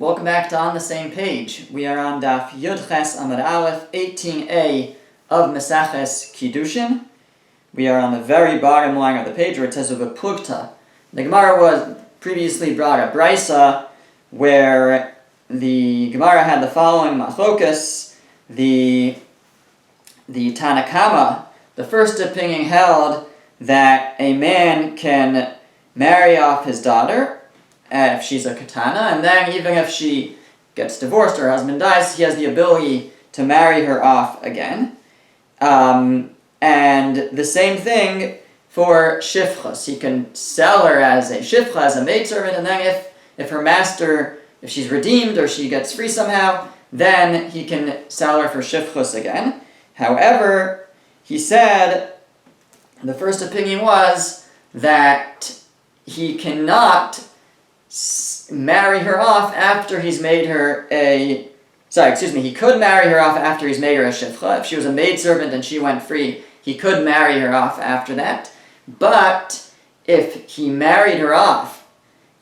Welcome back to On the Same Page. We are on Daf Yudches Amud Aleph 18a of Mesaches Kiddushin. We are on the very bottom line of the page where it says of a plugta. The Gemara was previously brought a brisa where the Gemara had the following machlokas. The Tanakama, the first opinion, held that a man can marry off his daughter if she's a katana, and then even if she gets divorced or her husband dies, he has the ability to marry her off again. And the same thing for shifchas. He can sell her as a shifcha, as a maidservant, and then if her master, if she's redeemed or she gets free somehow, then he can sell her for shifchas again. However, he said the first opinion was that he cannot marry her off after he's made her he could marry her off after he's made her a shifcha. If she was a maidservant and she went free, he could marry her off after that. But if he married her off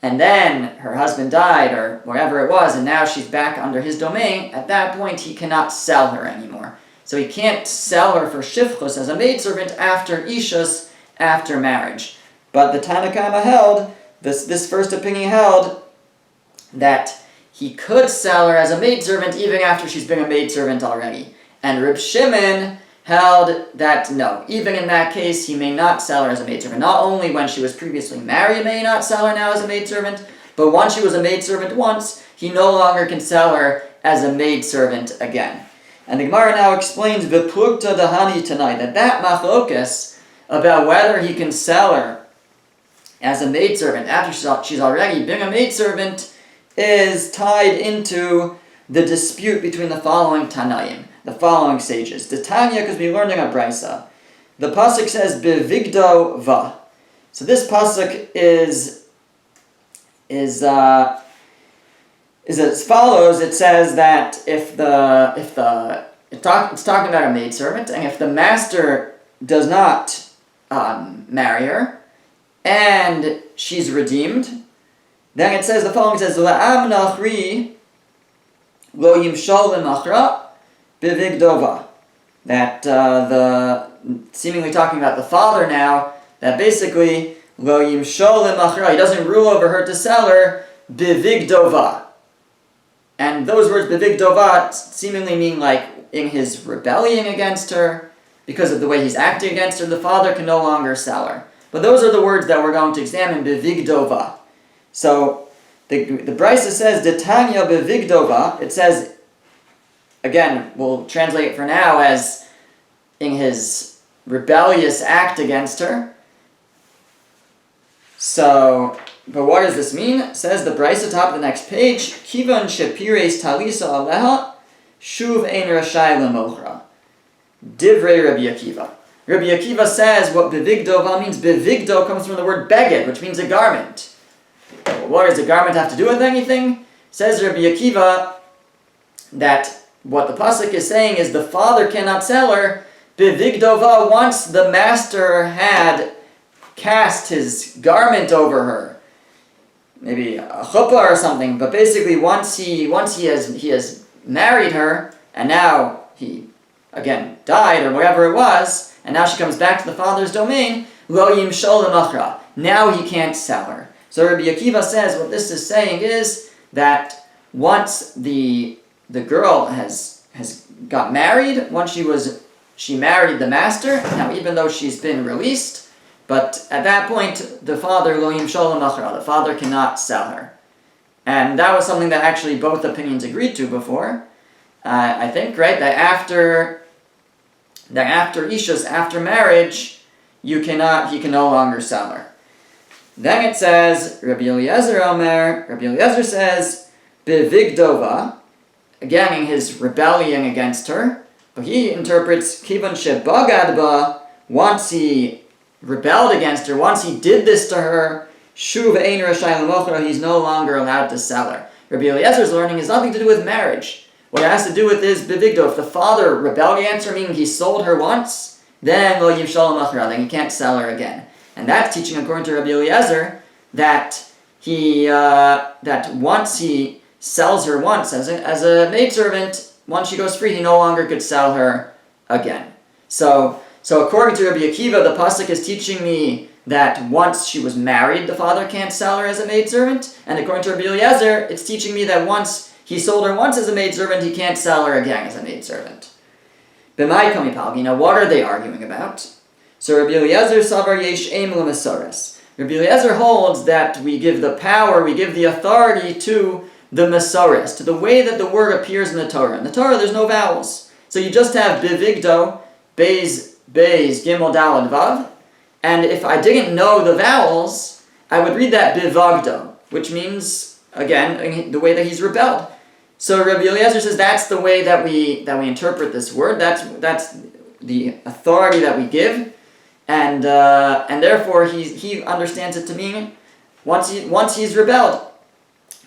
and then her husband died or whatever it was and now she's back under his domain, at that point he cannot sell her anymore. So he can't sell her for shifchus as a maidservant after ishus, after marriage. But the Tanakama held, this first opinion held, that he could sell her as a maidservant even after she's been a maidservant already. And Reb Shimon held that no, even in that case he may not sell her as a maidservant. Not only when she was previously married he may not sell her now as a maidservant, but once she was a maidservant once, he no longer can sell her as a maidservant again. And the Gemara now explains V'plugta dahani tonight, that machlokas about whether he can sell her as a maidservant after she's already been a maidservant is tied into the dispute between the following Tanaim, the following sages. The Tanya, because we learned in a brisa, the pasuk says bevigdo va. So this pasuk is as follows. It says that it's talking about a maidservant, and if the master does not marry her and she's redeemed, then it says the following, it says la'am nachri lo yimshol lemachra bevigdova. That seemingly talking about the father now, that basically lo yimshol lemachra, he doesn't rule over her to sell her bevigdova. And those words bevigdova seemingly mean like in his rebellion against her, because of the way he's acting against her, the father can no longer sell her. But those are the words that we're going to examine, bevigdova. So the brisa says, Detanya bevigdova. It says, again, we'll translate it for now as in his rebellious act against her. So, but what does this mean? It says the brisa, top of the next page, Kivan shepires talisa aleha, shuv ein rashai lemochra. Divrei Rabbi Akiva. Rabbi Akiva says what bevigdova means. Bevigdo comes from the word beged, which means a garment. What does a garment have to do with anything? Says Rabbi Akiva that what the pasuk is saying is the father cannot sell her bevigdova once the master had cast his garment over her, maybe a chuppah or something. But basically, once he has married her, and now he again died or whatever it was, and now she comes back to the father's domain, lo yimshol lemachra. Now he can't sell her. So Rabbi Akiva says what this is saying is that once the girl has got married, once she married the master, now even though she's been released, but at that point the father lo yimshol lemachra, the father cannot sell her. And that was something that actually both opinions agreed to before. I think, right, that after ishus, after marriage, he can no longer sell her. Then it says, Rabbi Eliezer says, bevigdova, again in his rebellion against her, but he interprets, kivan shebagadba, once he rebelled against her, once he did this to her, shuv ein rashai lemochra, he's no longer allowed to sell her. Rabbi Eliezer's learning has nothing to do with marriage. What it has to do with is bevigdo. If the father rebelled against her, meaning he sold her once, then lo yimshol lemachra, then he can't sell her again. And that's teaching, according to Rabbi Eliezer, that once he sells her once as a maidservant, once she goes free, he no longer could sell her again. So according to Rabbi Akiva, the pasuk is teaching me that once she was married, the father can't sell her as a maidservant. And according to Rabbi Eliezer, it's teaching me that once he sold her once as a maidservant, he can't sell her again as a maidservant. B'mai kami palgi. Now, what are they arguing about? So Rabbi Eliezer savar yesh eim l'mesares. Rabbi Eliezer holds that we give the power, we give the authority to the mesares, to the way that the word appears in the Torah. In the Torah, there's no vowels. So you just have bivigdo, beis, gimel, dalad, vav. And if I didn't know the vowels, I would read that bivagdo, which means, again, the way that he's rebelled. So Rabbi Eliezer says that's the way that we interpret this word. That's the authority that we give, and therefore he understands it to mean once he's rebelled,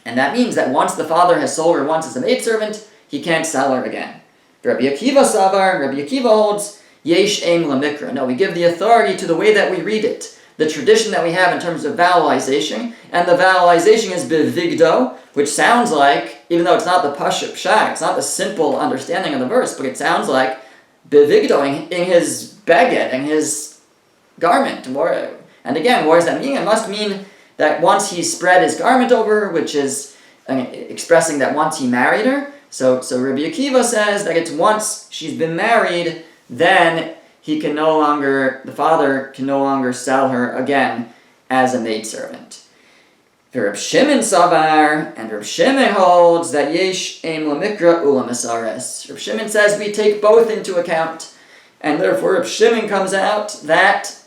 and that means that once the father has sold her once as a maidservant, he can't sell her again. Rabbi Akiva savar. Rabbi Akiva holds yesh eim lamikra. No, we give the authority to the way that we read it, the tradition that we have in terms of vowelization, and the vowelization is bivigdo, which sounds like, even though it's not the pashut pshat, it's not the simple understanding of the verse, but it sounds like bivigdo in his beged, in his garment. And again, what does that mean? It must mean that once he spread his garment over her, which is expressing that once he married her. So Rabbi Akiva says that it's once she's been married, then the father can no longer sell her again as a maidservant. Reb Shimon savar, and Reb Shimon holds that yesh eim lamikra ula mesares. Reb Shimon says we take both into account, and therefore Reb Shimon comes out that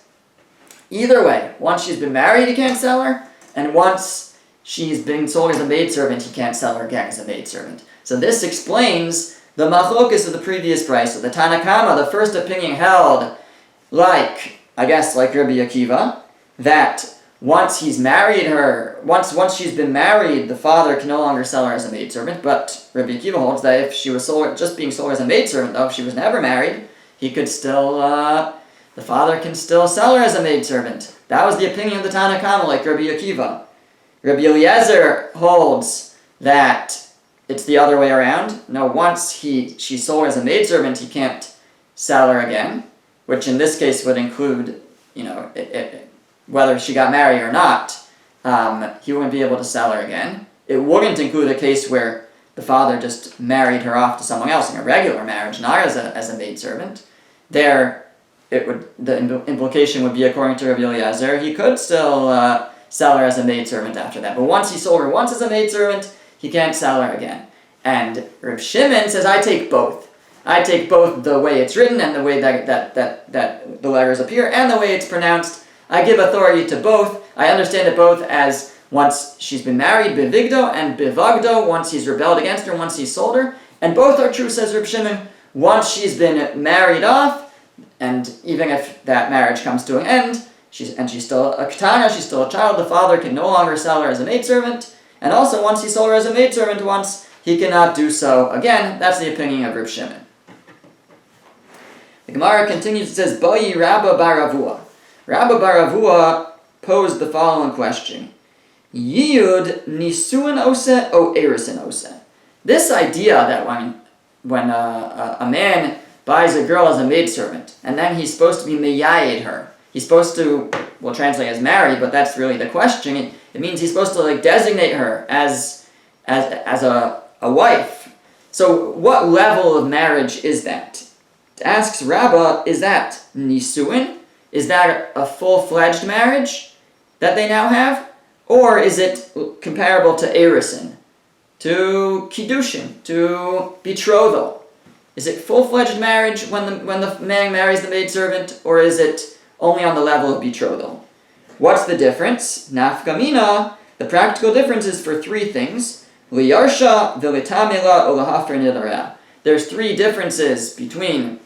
either way, once she's been married, he can't sell her, and once she's been sold as a maidservant, he can't sell her again as a maidservant. So this explains the machlokus of the previous price. So the Tanakama, the first opinion, held like Rabbi Akiva, that once he's married her, once she's been married, the father can no longer sell her as a maidservant. But Rabbi Akiva holds that if she was just being sold as a maidservant, though, if she was never married, he could still, the father can still sell her as a maidservant. That was the opinion of the Tanakama, like Rabbi Akiva. Rabbi Eliezer holds that it's the other way around. No, once she sold her as a maidservant, he can't sell her again, which in this case would include, whether she got married or not, he wouldn't be able to sell her again. It wouldn't include a case where the father just married her off to someone else in a regular marriage, not as a maidservant. There, the implication would be, according to Rabbi Eliezer, he could still sell her as a maidservant after that. But once he sold her once as a maidservant, he can't sell her again. And Reb Shimon says, I take both. I take both the way it's written and the way that the letters appear and the way it's pronounced. I give authority to both. I understand it both as once she's been married, bivigdo, and bivagdo, once he's rebelled against her, once he's sold her. And both are true, says Reb Shimon. Once she's been married off, and even if that marriage comes to an end, she's still a ketana, she's still a child, the father can no longer sell her as a maidservant. And also, once he sold her as a maidservant once, he cannot do so again. That's the opinion of Reb Shimon. The Gemara continues, it says, Bayi Rabba bar Avua. Rabba bar Avua posed the following question. Yiyud nisuin ose o erisin ose. This idea that when a man buys a girl as a maidservant, and then he's supposed to be meyayed her, he's supposed to, we'll translate as marry, but that's really the question. It means he's supposed to designate her as a wife. So what level of marriage is that? Asks Rabbah, is that nisuin? Is that a full-fledged marriage that they now have? Or is it comparable to erisin, to Kiddushin, to betrothal? Is it full-fledged marriage when the man marries the maidservant, or is it only on the level of betrothal? What's the difference? Nafkamina, the practical difference is for three things. Liyarsha, v'litamila, olahafter nidara. There's three differences between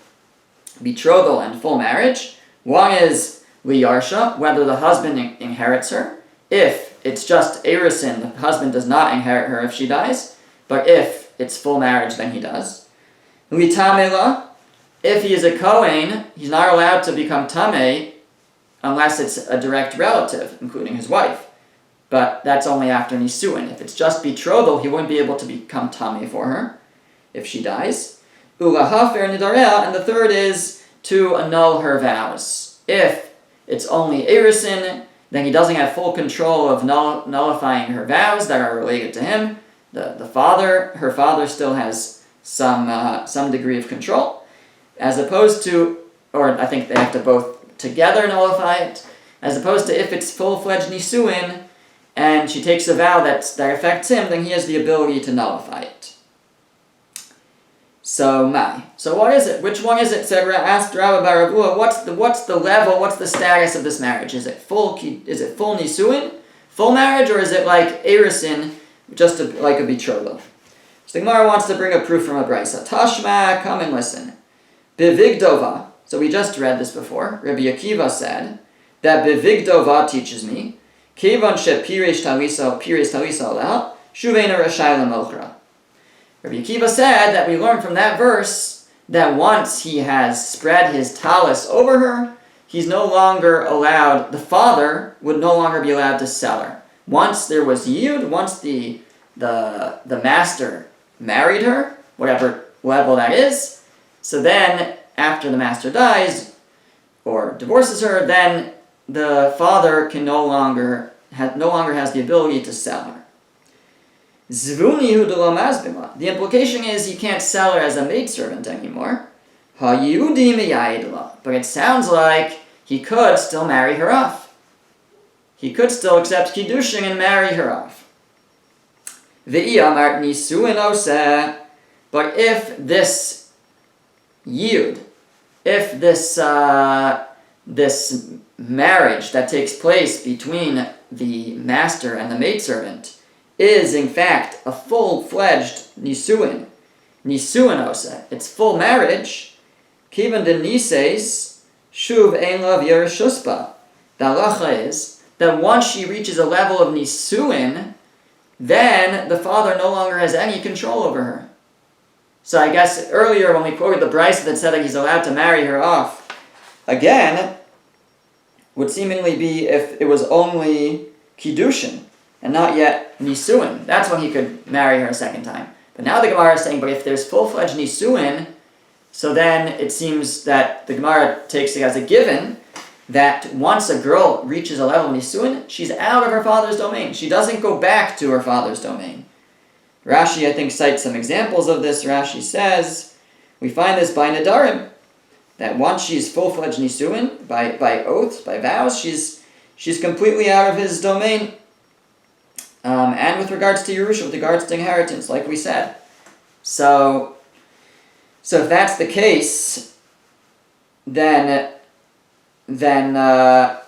betrothal and full marriage. One is liyarsha, whether the husband inherits her. If it's just erisin, the husband does not inherit her if she dies. But if it's full marriage, then he does. Litamila, if he is a Kohen, he's not allowed to become tameh unless it's a direct relative, including his wife. but that's only after nisuin. If it's just betrothal, he wouldn't be able to become tamei for her if she dies. Ulahafer nidarea, and the third is to annul her vows. If it's only erisin, then he doesn't have full control of nullifying her vows that are related to him. Her father still has some degree of control, as opposed to, or I think they have to both together nullify it, as opposed to if it's full-fledged nisuin, and she takes a vow that affects him, then he has the ability to nullify it. So what is it? Which one is it? Said asked Rabbi Bar Abua, what's the level? What's the status of this marriage? Is it full nisuin, full marriage, or is it like erisin, just like a betrothal? So the Gemara wants to bring a proof from a brisa. Tashma, come and listen. Bivigdova. So we just read this before. Rabbi Akiva said that Bivigdova teaches me Kivan she pirish talisa leha shuvena rashai lemochra. Rabbi Akiva said that we learn from that verse that once he has spread his talis over her, he's no longer allowed, the father would no longer be allowed to sell her. Once there was yiyud, once the master married her, whatever level that is, so then after the master dies or divorces her, then the father can no longer has the ability to sell her. The implication is he can't sell her as a maidservant anymore. But it sounds like he could still marry her off. He could still accept Kiddushin and marry her off. But if this yud, if this marriage that takes place between the master and the maidservant is in fact a full-fledged nisuin osa, it's full marriage, kivan de nises shuv ein lav yereshuspa. The halacha is that once she reaches a level of nisuin, then the father no longer has any control over her. So I guess earlier when we quoted the brisa that said that he's allowed to marry her off, again, would seemingly be if it was only Kiddushin and not yet Nisuin. That's when he could marry her a second time. But now the Gemara is saying, but if there's full-fledged Nisuin, so then it seems that the Gemara takes it as a given that once a girl reaches a level of Nisuin, she's out of her father's domain. She doesn't go back to her father's domain. Rashi, I think, cites some examples of this. Rashi says, we find this by Nadarim, that once she's full-fledged nisuin, by oaths, by vows, she's completely out of his domain. And with regards to Yerusha, with regards to inheritance, like we said. So if that's the case, then the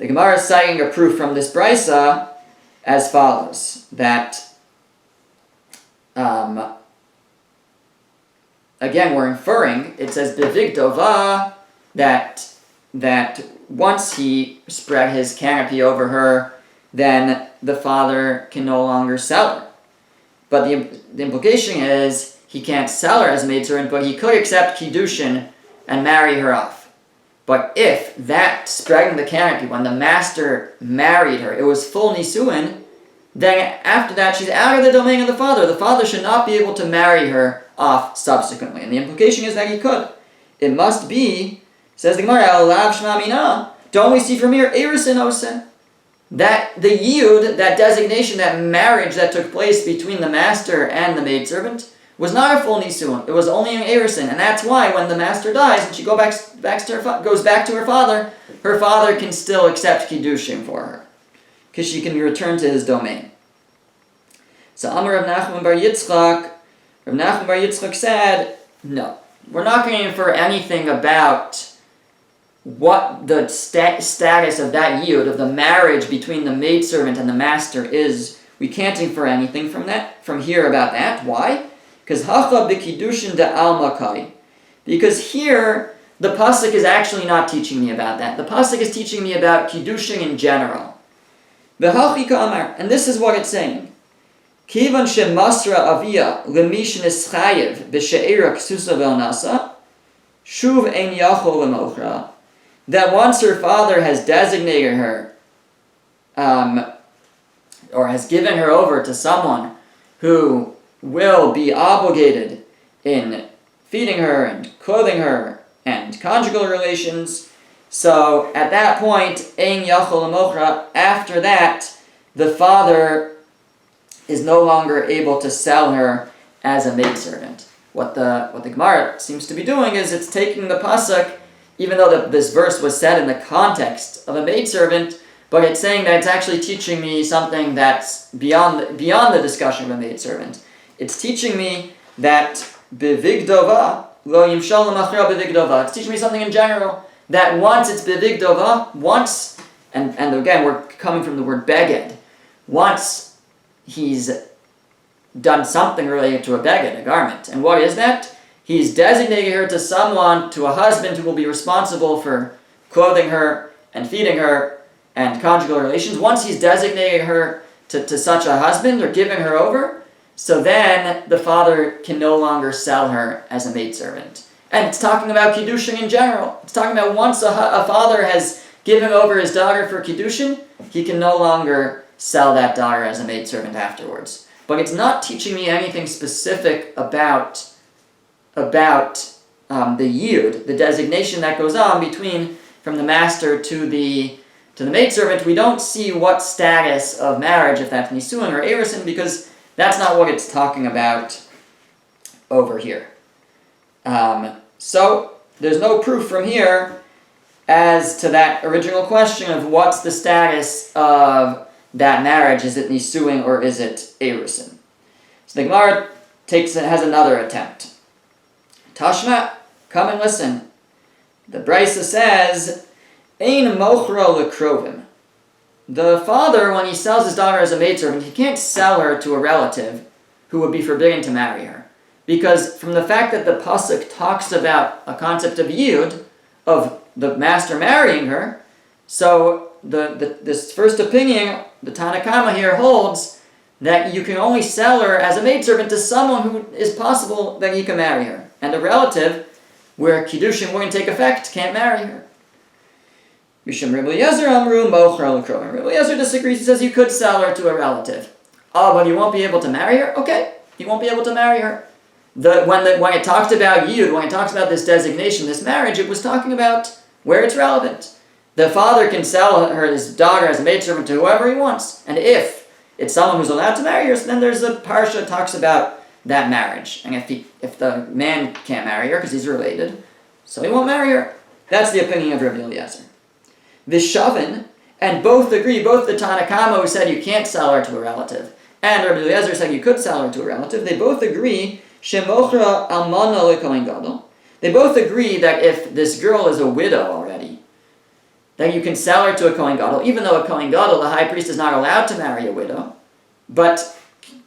Gemara is citing a proof from this brisa as follows, that again, we're inferring, it says bivigdova, that once he spread his canopy over her, then the father can no longer sell her. But the implication is he can't sell her as a maidservant, but he could accept Kiddushin and marry her off. But if that spreading the canopy, when the master married her, it was full nisuin, then after that she's out of the domain of the father. The father should not be able to marry her off subsequently. And the implication is that he could. It must be, says the Gemara, Alav Shema Mina, don't we see from here, Erisin Ose, that the yiyud, that designation, that marriage that took place between the master and the maidservant, was not a full nisuin. It was only an erisin. And that's why when the master dies and she goes back to her father can still accept Kiddushin for her, because she can return to his domain. So Amar Rav Nachman Bar Yitzchak said, no, we're not going to infer anything about what the status of that yiyud, of the marriage between the maidservant and the master is. We can't infer anything from here about that. Why? Because hacha b'kiddushin de almakai. Because here, the pasuk is actually not teaching me about that. The pasuk is teaching me about kiddushin in general. And this is what it's saying. Kivan shemasra avia lemish neschayev b'she'era ksusa ve'onasa shuv ein yachol lemochra that once her father has designated her, or has given her over to someone who will be obligated in feeding her and clothing her and conjugal relations, so at that point, ein yachol l'mochra, after that, the father is no longer able to sell her as a maidservant. What the Gemara seems to be doing is it's taking the pasuk, even though this verse was said in the context of a maidservant, but it's saying that it's actually teaching me something that's beyond the discussion of a maidservant. It's teaching me that bivigdova lo yimshal l'machra bivigdova. It's teaching me something in general, that once it's bivigdova, once, and again we're coming from the word beged, once he's done something related to a beged, a garment. And what is that? He's designated her to someone, to a husband who will be responsible for clothing her and feeding her and conjugal relations. Once he's designated her to such a husband or giving her over, so then the father can no longer sell her as a maidservant. And it's talking about Kiddushin in general. It's talking about once a father has given over his daughter for Kiddushin, he can no longer sell that daughter as a maidservant afterwards. But it's not teaching me anything specific about the yiyud, the designation that goes on between from the master to the maidservant. We don't see what status of marriage, if that's nisuin or erusin, because that's not what it's talking about over here. So there's no proof from here as to that original question of what's the status of that marriage. Is it nisuin or is it erusin? So the Gemara has another attempt. Tashma, come and listen. The Brisa says, Ein mochra lekrovim. The father, when he sells his daughter as a maidservant, he can't sell her to a relative who would be forbidden to marry her. Because from the fact that the pasuk talks about a concept of yiyud, of the master marrying her, so this first opinion, the Tanakama here holds that you can only sell her as a maidservant to someone who is possible that he can marry her. And a relative, where Kiddushin wouldn't take effect, can't marry her. Mishum Rebbe Eliezer Amru Mochra L'Krovim. Rebbe Eliezer disagrees. He says you could sell her to a relative. Oh, but you won't be able to marry her? Okay, you won't be able to marry her. When it talked about yiyud, when it talks about this designation, this marriage, it was talking about where it's relevant. The father can sell his daughter as a maidservant to whoever he wants. And if it's someone who's allowed to marry her, so then there's a parsha that talks about that marriage. And if the man can't marry her because he's related, so he won't marry her. That's the opinion of Rebbe Eliezer. Vishavin, and both agree, both the Tanakama who said you can't sell her to a relative, and Rebbe Eliezer said you could sell her to a relative, they both agree, shemochra almana lekohen gadol. They both agree that if this girl is a widow already, that you can sell her to a Kohen Gadol, even though a Kohen Gadol, the high priest, is not allowed to marry a widow, but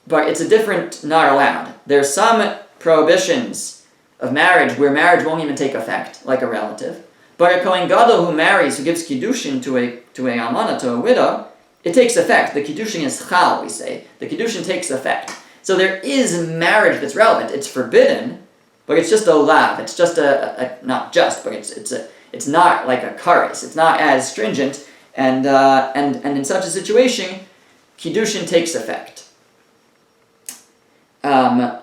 it's a different not allowed. There's some prohibitions of marriage where marriage won't even take effect, like a relative. But a Kohen Gadol who marries, who gives Kiddushin to a almana, to a widow, it takes effect. The Kiddushin is chal, we say. The Kiddushin takes effect. So there is marriage that's relevant. It's forbidden, but it's just a lav. It's just not just, but it's not like a kares. It's not as stringent, and in such a situation, Kiddushin takes effect. And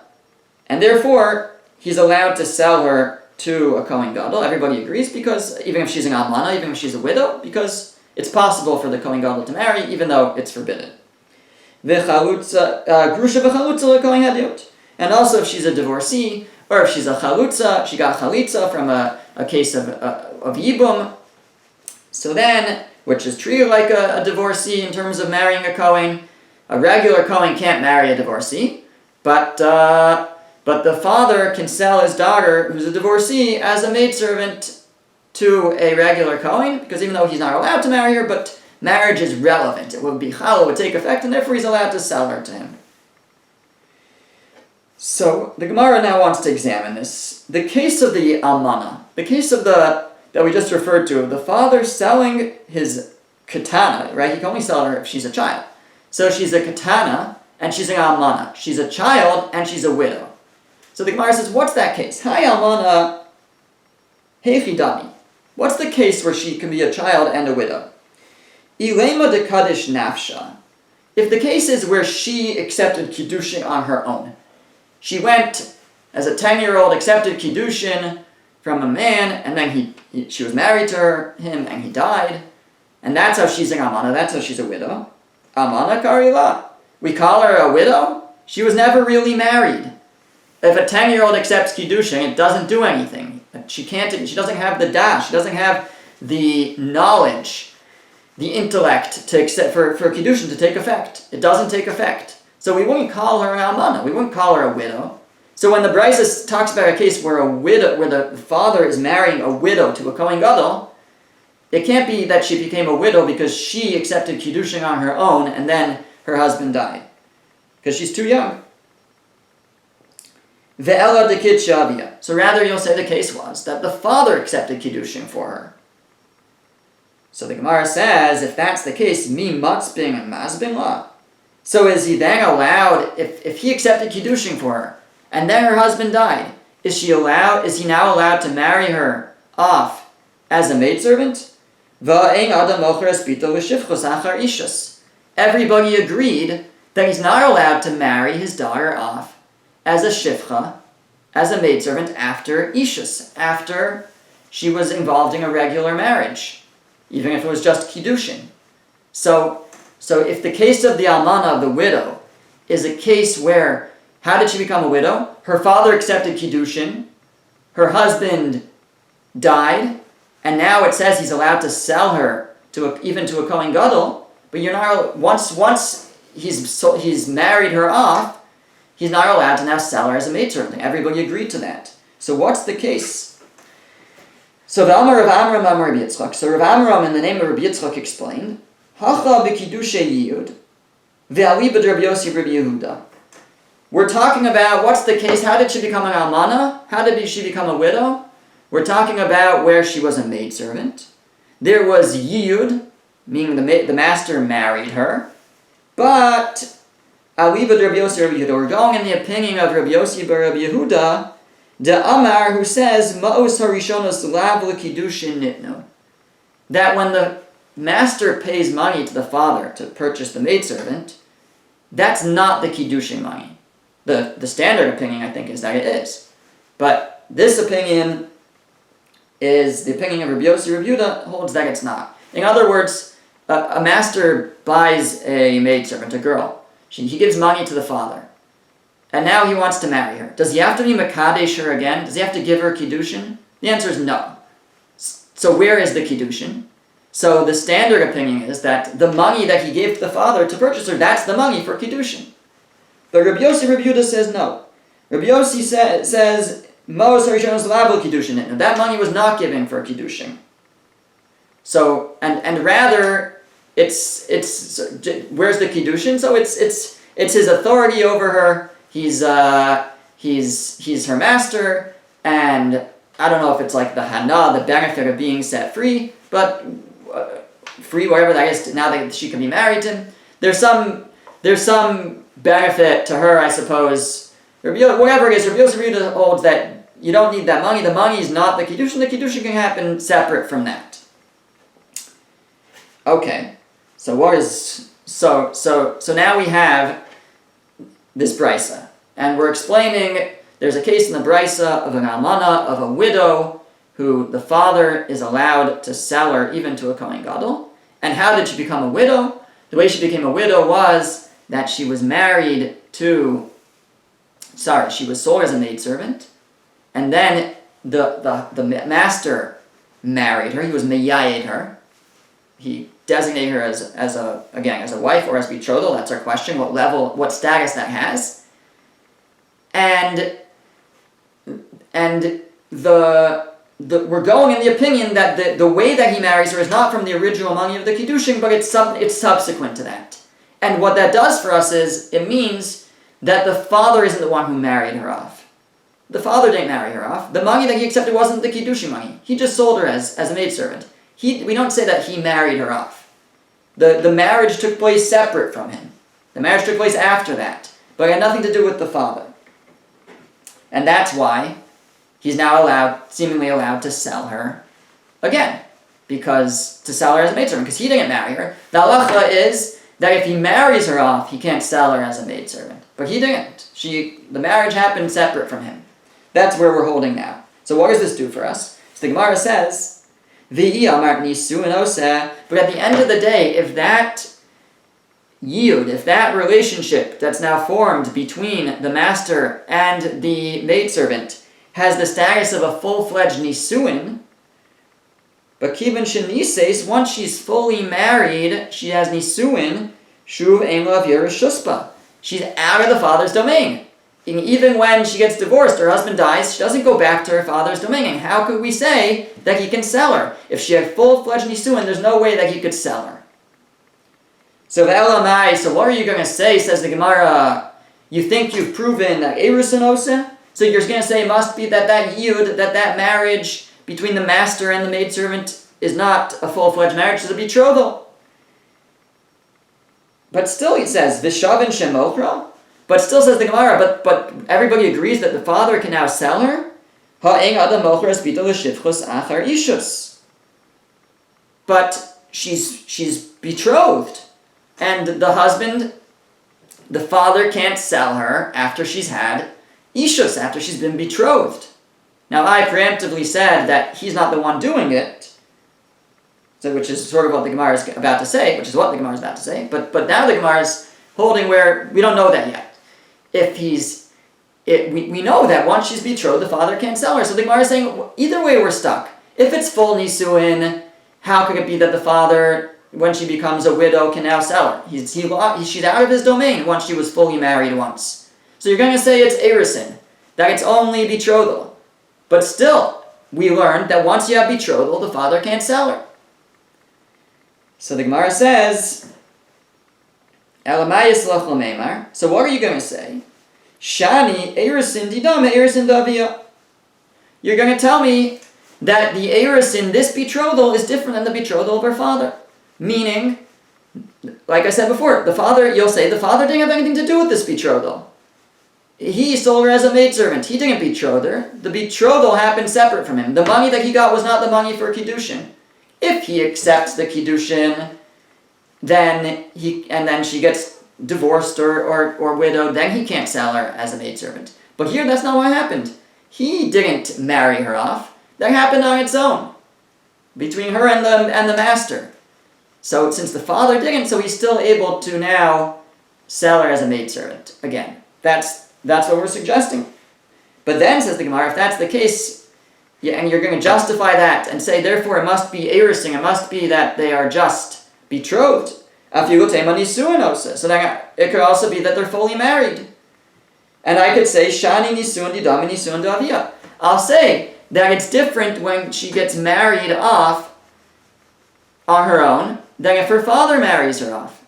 therefore, he's allowed to sell her to a Kohen Gadol. Everybody agrees, because even if she's an almana, even if she's a widow, because it's possible for the Kohen Gadol to marry, even though it's forbidden. Grusha v'chalutza lekohen hadiot. And also if she's a divorcee, or if she's a chalutza, she got chalitza from a case of yibum, so then, which is treated like a divorcee in terms of marrying a Kohen. A regular Kohen can't marry a divorcee, but the father can sell his daughter, who's a divorcee, as a maidservant to a regular Kohen, because even though he's not allowed to marry her, but marriage is relevant. It would be chal, it would take effect, and therefore he's allowed to sell her to him. So the Gemara now wants to examine this. The case of the almana, the case of that we just referred to, the father selling his katana, right? He can only sell her if she's a child. So she's a katana, and she's an almana. She's a child, and she's a widow. So the Gemara says, what's that case? Hi almana, heichidami. What's the case where she can be a child and a widow? Ilema de Kaddish Nafsha. If the case is where she accepted Kiddushin on her own, she went as a 10-year-old, accepted Kiddushin from a man, and then she was married to him, and he died, and that's how she's an almana, that's how she's a widow. Almana karila. We call her a widow? She was never really married. If a 10-year-old accepts Kiddushin, it doesn't do anything. She doesn't have the dash, she doesn't have the knowledge, the intellect to accept for Kiddushin to take effect. It doesn't take effect. So we wouldn't call her an almana, we wouldn't call her a widow. So when the Brisa talks about a case where the father is marrying a widow to a Kohen Gadol, it can't be that she became a widow because she accepted Kiddushin on her own and then her husband died. Because she's too young. Ve'ela de Kid Shavia. So rather you'll say the case was that the father accepted Kiddushin for her. So the Gemara says, if that's the case, mi matzbing and mazbing la. So is he then allowed, if he accepted Kiddushin for her, and then her husband died, is he now allowed to marry her off as a maidservant? Everybody agreed that he's not allowed to marry his daughter off as a shifcha, as a maidservant after ishus, after she was involved in a regular marriage, even if it was just Kiddushin. So if the case of the almana, of the widow, is a case where, how did she become a widow? Her father accepted Kiddushin, her husband died, and now it says he's allowed to sell her even to a Kohen Gadol, but you're not, once he's married her off, he's not allowed to now sell her as a maidservant. Everybody agreed to that. So what's the case? So V'amar Rav Amram Amar Rabbi Yitzchak. So Rav Amram, in the name of Rabbi Yitzchak, explained, Hacha b'kiddushay yiyud, ve'ali b'Rabbi Yossi Rabbi Yehuda. We're talking about what's the case. How did she become an almana? How did she become a widow? We're talking about where she was a maidservant. There was yiyud, meaning the master married her. But Aliba Rabbi Yossi Rabbi Yehuda, we're going in the opinion of Rabbi Yossi bar Rabbi Yehuda, de Amar, who says Ma'os harishonos lav l'kiddushin nitnu, that when the master pays money to the father to purchase the maidservant, that's not the Kiddushin money. The standard opinion, I think, is that it is. But this opinion is the opinion of Rabbi Yossi Rabbi Yehuda, holds that it's not. In other words, a master buys a maidservant, a girl. He gives money to the father. And now he wants to marry her. Does he have to be Makadesh her again? Does he have to give her Kiddushin? The answer is no. So where is the Kiddushin? So the standard opinion is that the money that he gave to the father to purchase her, that's the money for Kiddushin. But Rabbi Yossi Rabbi Yehuda says no. Rabbi Yossi says, Ma'os harishonos lav l'kiddushin. That money was not given for Kiddushin. So, and rather, it's where's the Kiddushin? So it's his authority over her. He's her master, and I don't know if it's like the hana, the benefit of being set free, but free, whatever that is, now that she can be married to him. There's some benefit to her, I suppose. Whatever it is, Rabbi Yossi holds that you don't need that money. The money is not the Kiddushin. The Kiddushin can happen separate from that. Okay, so now we have this brisa, and we're explaining there's a case in the brisa of an almana, of a widow, who the father is allowed to sell her even to a Kohen Gadol. And how did she become a widow? The way she became a widow was that she was she was sold as a maidservant, and then the master married her. He was meyayed her. He designated her as a wife or as betrothal. That's our question. What level, what status that has. And we're going in the opinion that the way that he marries her is not from the original money of the Kiddushin, but it's subsequent to that. And what that does for us is, it means that the father isn't the one who married her off. The father didn't marry her off. The money that he accepted wasn't the Kiddushin money. He just sold her as a maidservant. We don't say that he married her off. The marriage took place separate from him. The marriage took place after that, but it had nothing to do with the father. And that's why he's now seemingly allowed to sell her again, because to sell her as a maidservant, because he didn't marry her. The halacha is that if he marries her off, he can't sell her as a maidservant. But he didn't. The marriage happened separate from him. That's where we're holding now. So what does this do for us? So the Gemara says, V'i amar nisuin oseh, but at the end of the day, if that yiyud, if that relationship that's now formed between the master and the maidservant has the status of a full-fledged nisuin, but kivan shenises, once she's fully married, she has nisuin, shuv ein lav yerushuspa. She's out of the father's domain. And even when she gets divorced, her husband dies, she doesn't go back to her father's domain. And how could we say that he can sell her? If she had full-fledged nisuin, there's no way that he could sell her. So Elamai, so what are you going to say, says the Gemara? You think you've proven that Erusin Osa? So you're going to say it must be that yud, that marriage between the master and the maidservant is not a full-fledged marriage, it's a betrothal. But still he says, Vishavin Shemochra? But still says the Gemara, but everybody agrees that the father can now sell her? But she's betrothed. And the husband, the father can't sell her after she's had ishus, after she's been betrothed. Now I preemptively said that he's not the one doing it, so which is sort of what the Gemara is about to say, but now the Gemara is holding where we don't know that yet. We know that once she's betrothed, the father can't sell her. So the Gemara is saying, either way we're stuck. If it's full nisuin, how could it be that the father, when she becomes a widow, can now sell her? She's out of his domain once she was fully married once. So you're going to say it's erisin, that it's only betrothal. But still, we learned that once you have betrothal, the father can't sell her. So the Gemara says, so what are you going to say? Shani erisin didame erisin davia. You're going to tell me that the erisin, this betrothal, is different than the betrothal of her father. Meaning, like I said before, you'll say the father didn't have anything to do with this betrothal. He sold her as a maidservant. He didn't betroth her. The betrothal happened separate from him. The money that he got was not the money for Kiddushin. If he accepts the Kiddushin, then she gets divorced or widowed, then he can't sell her as a maidservant. But here, that's not what happened. He didn't marry her off. That happened on its own, between her and the master. So since the father didn't, so he's still able to now sell her as a maidservant. Again, that's what we're suggesting. But then, says the Gemara, if that's the case, and you're going to justify that and say, therefore, it must be erising, it must be that they are just betrothed. So then it could also be that they're fully married. And I could say, Shani nisuin didami nisuin davia. I'll say that it's different when she gets married off on her own than if her father marries her off.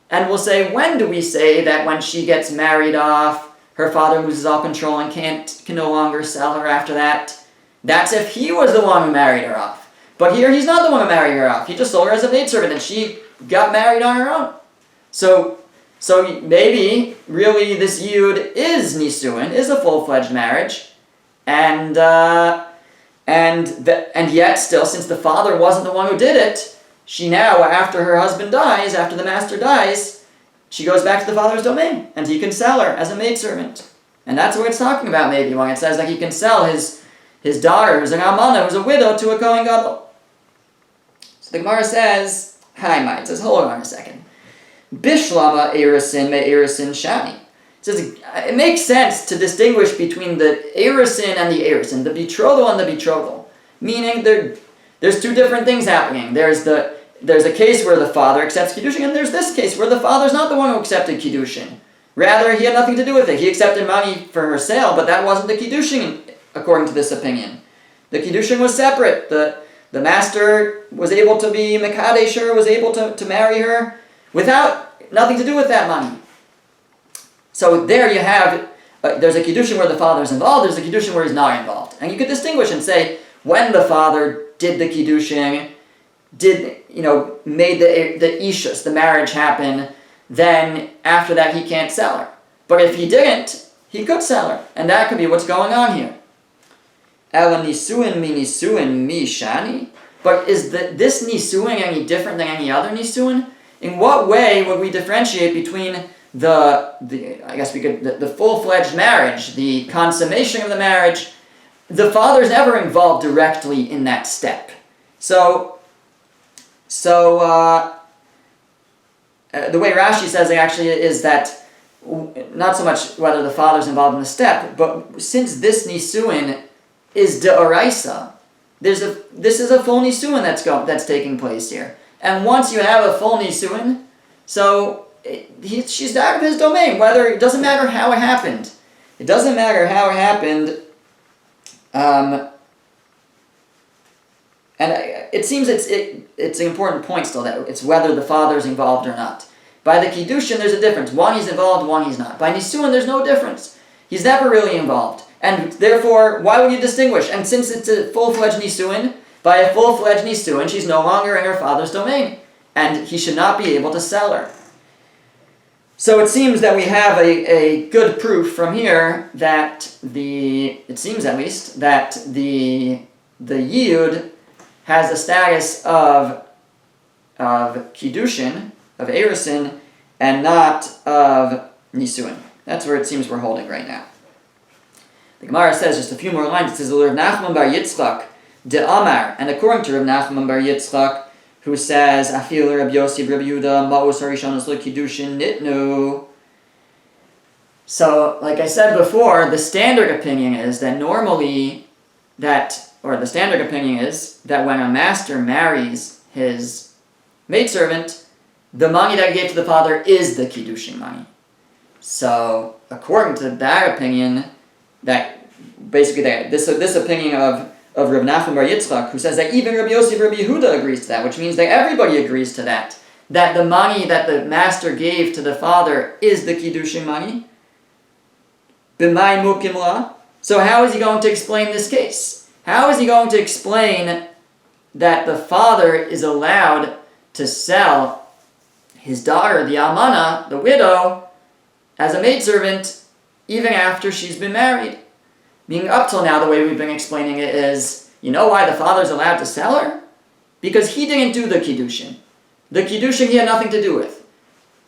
And we'll say, when do we say that when she gets married off, her father loses all control and can no longer sell her after that? That's if he was the one who married her off. But here, he's not the one who married her off. He just sold her as a maidservant, and she got married on her own. So maybe, really, this yud is nisuin, is a full-fledged marriage, and yet still, since the father wasn't the one who did it, she now, after her husband dies, after the master dies, she goes back to the father's domain, and he can sell her as a maidservant. And that's what it's talking about, maybe, when it says that he can sell his daughter, who's an almana, who's a widow, to a Kohen Gadol. So the Gemara says, it says, hold on a second. Bishlama erisin me erisin shani. It says, it makes sense to distinguish between the erisin and the erisin, the betrothal and the betrothal. Meaning, there's two different things happening. There's a case where the father accepts Kiddushin, and there's this case where the father's not the one who accepted Kiddushin. Rather, he had nothing to do with it. He accepted money for her sale, but that wasn't the Kiddushin, according to this opinion. The Kiddushin was separate. The master was able to be Mekadesh her, was able to marry her without nothing to do with that money. So there you have, there's a Kiddushin where the father's involved, there's a Kiddushin where he's not involved. And you could distinguish and say, when the father did the Kiddushin, made the ishus, the marriage happen, then after that he can't sell her. But if he didn't, he could sell her. And that could be what's going on here. Ela nisuin mi shani. But is this nisuin any different than any other nisuin? In what way would we differentiate between the full-fledged marriage, the consummation of the marriage? The father's never involved directly in that step. So the way Rashi says it actually is that not so much whether the father's involved in the step, but since this nisuin is de'oraisa, this is a full nisuin that's taking place here. And once you have a full nisuin, so she's out of his domain. It doesn't matter how it happened. It doesn't matter how it happened. And it seems it's an important point still that it's whether the father's involved or not. By the Kiddushin, there's a difference. One he's involved, one he's not. By Nisuin, there's no difference. He's never really involved. And therefore, why would you distinguish? And since it's a full-fledged Nisuin, by a full-fledged Nisuin, she's no longer in her father's domain. And he should not be able to sell her. So it seems that we have a good proof from here that it seems at least, that the Yid has the status of Kiddushin, of Erusin, and not of Nisuin. That's where it seems we're holding right now. The Gemara says, just a few more lines, it says, Rav Nachman bar Yitzchak, de Amar, and according to Rav Nachman bar Yitzchak, who says, Afil Rabbi Yossi Rabbi Yehuda, Ma'us Harishonos Kiddushin Nitnu. So, like I said before, the standard opinion is that when a master marries his maidservant, the money that he gave to the father is the Kiddushin money. So, according to that opinion, this opinion of Reb Nachman bar Yitzchak, who says that even Rabbi Yossi Rabbi Yehuda agrees to that, which means that everybody agrees to that the money that the master gave to the father is the Kiddushin money. B'may mukim la. So how is he going to explain this case? How is he going to explain that the father is allowed to sell his daughter, the almana, the widow, as a maidservant, even after she's been married? Meaning up till now, the way we've been explaining it is, you know why the father's allowed to sell her? Because he didn't do the Kiddushin. The Kiddushin he had nothing to do with.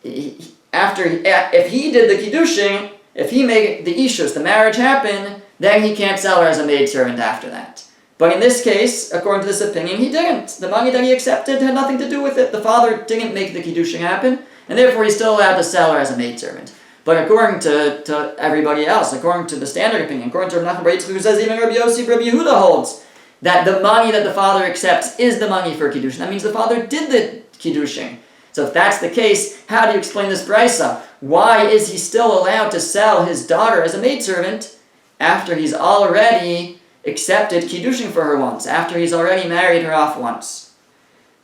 If he did the Kiddushin, if he made the Ishus, the marriage happen, then he can't sell her as a maidservant after that. But in this case, according to this opinion, he didn't. The money that he accepted had nothing to do with it. The father didn't make the Kiddushin happen, and therefore he's still allowed to sell her as a maidservant. But according to everybody else, according to the standard opinion, according to Rav Nachman bar Yitzchak, who says even Rabbi Yossi Rabbi Yehuda holds that the money that the father accepts is the money for Kiddushin. That means the father did the Kiddushin. So if that's the case, how do you explain this brisa? Why is he still allowed to sell his daughter as a maidservant after he's already accepted Kiddushin for her once, after he's already married her off once?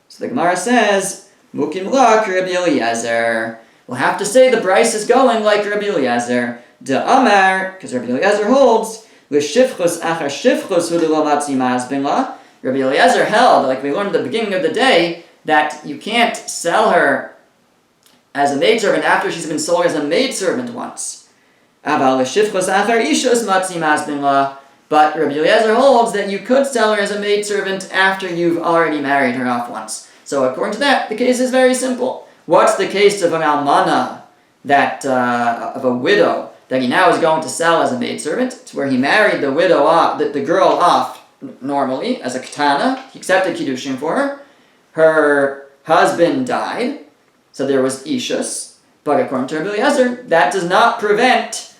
So the Gemara says, Mukim lak Rabbi Eliezer. We'll have to say the brisa is going like Rabbi Eliezer. De Amar, because Rabbi Eliezer holds, L'shifchus achar shifchus hu lo matzi ma'azbin la. Rabbi Eliezer held, like we learned at the beginning of the day, that you can't sell her as a maidservant after she's been sold as a maidservant once. Aval l'shifchus achar ishus matzi ma'azbin la. But Rabbi Eliezer holds that you could sell her as a maidservant after you've already married her off once. So according to that, the case is very simple. What's the case of an almana, of a widow, that he now is going to sell as a maidservant? It's where he married the widow off, the girl off normally as a katana. He accepted Kiddushin for her. Her husband died, so there was ishus. But according to Rabbi Eliezer, that does not prevent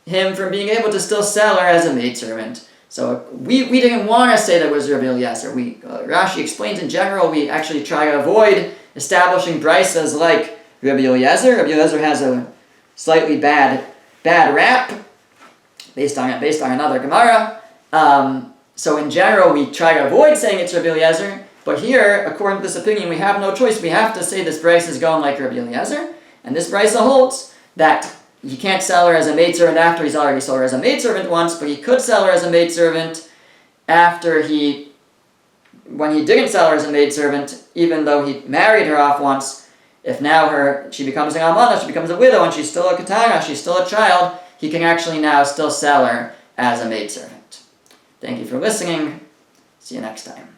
him from being able to still sell her as a maidservant. So we didn't want to say that was Rabbi Eliezer. Rashi explains in general, we actually try to avoid establishing brisas like Rabbi Eliezer. Rabbi Eliezer has a slightly bad rap based on another Gemara. So in general, we try to avoid saying it's Rabbi Eliezer. But here, according to this opinion, we have no choice. We have to say this brisa is going like Rabbi Eliezer. And this brisa holds that he can't sell her as a maidservant after he's already sold her as a maidservant once, but he could sell her as a maidservant when he didn't sell her as a maidservant, even though he married her off once. If now she becomes an almana, she becomes a widow, and she's still a katana, she's still a child, he can actually now still sell her as a maidservant. Thank you for listening. See you next time.